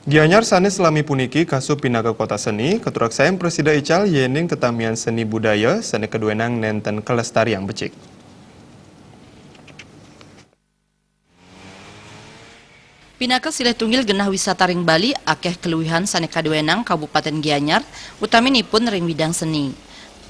Gianyar sanes selami puniki kasup pinaga kota seni, keturak sayang Presida Ical yening tetamian seni budaya seni keduenang nenten kelestarian becik. Pinaka silih tunggil genah wisata ring Bali akeh keluwihan sane kaduenang Kabupaten Gianyar utaminipun ring bidang seni.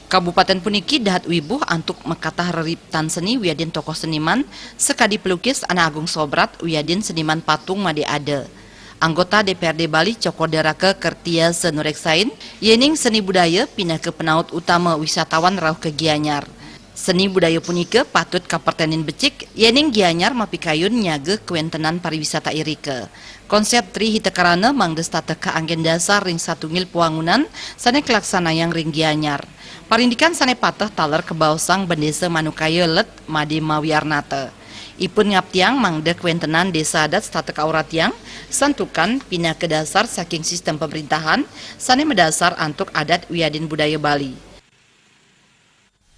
Kabupaten puniki dahat wibuh antuk mekatah reriptan seni wiadin tokoh seniman sekadi pelukis Ana Agung Sobrat wiadin seniman patung Made Ade. Anggota DPRD Bali Cokoderake Kertia Senureksain yening seni budaya pindah ke penaut utama wisatawan rauh ke Gianyar. Seni budaya punike patut kapertenin becik yening Gianyar mapikayun nyage kewentenan pariwisata irike. Konsep tri hitekarana mangdes tateka anggen dasar ring satungil puangunan sane kelaksana yang ring Gianyar. Parindikan sane patah taler kebausang bendesa Manukaya Let Made Mawiarnata. Ipun ngaptiang mangde kewentenan desa adat statek auratiang santukan pindah ke dasar saking sistem pemerintahan sane mendasar antuk adat wiadin budaya Bali.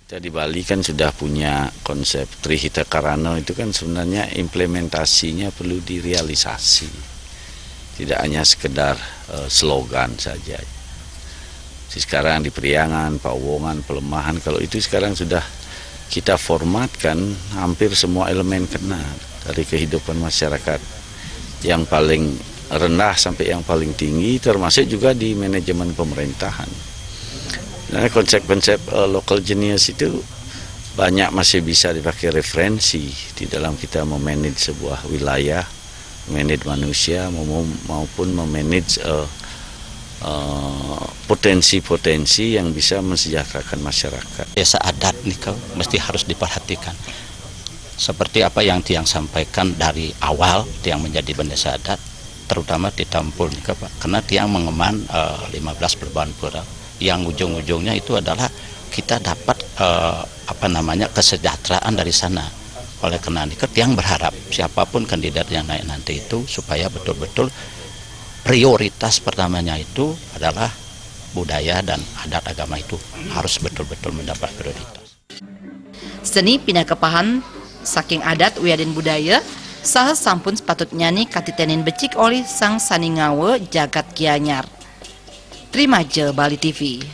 Kita di Bali kan sudah punya konsep Trihita Karana, itu kan sebenarnya implementasinya perlu direalisasi. Tidak hanya sekedar slogan saja. Sekarang di Priangan, Pawongan, Pelemahan, kalau itu sekarang sudah kita formatkan hampir semua elemen kena dari kehidupan masyarakat. Yang paling rendah sampai yang paling tinggi, termasuk juga di manajemen pemerintahan. Nah, konsep-konsep local genius itu banyak masih bisa dipakai referensi di dalam kita memanage sebuah wilayah, memanage manusia maupun memanage potensi-potensi yang bisa mensejahterakan masyarakat. Desa adat nih mesti harus diperhatikan. Seperti apa yang Tiang sampaikan dari awal Tiang menjadi bendesa adat, terutama di Tampul nih Pak, karena Tiang mengeman 15 perubahan pura. Yang ujung-ujungnya itu adalah kita dapat kesejahteraan dari sana. Oleh karena itu yang berharap siapapun kandidat yang naik nanti itu supaya betul-betul prioritas pertamanya itu adalah budaya dan adat agama itu harus betul-betul mendapat prioritas. Seni pindah kepahan saking adat wiadin budaya saha sampun sepatut nyanyi katitenin becik oleh sang saningawe jagat Gianyar. Terima je Bali TV.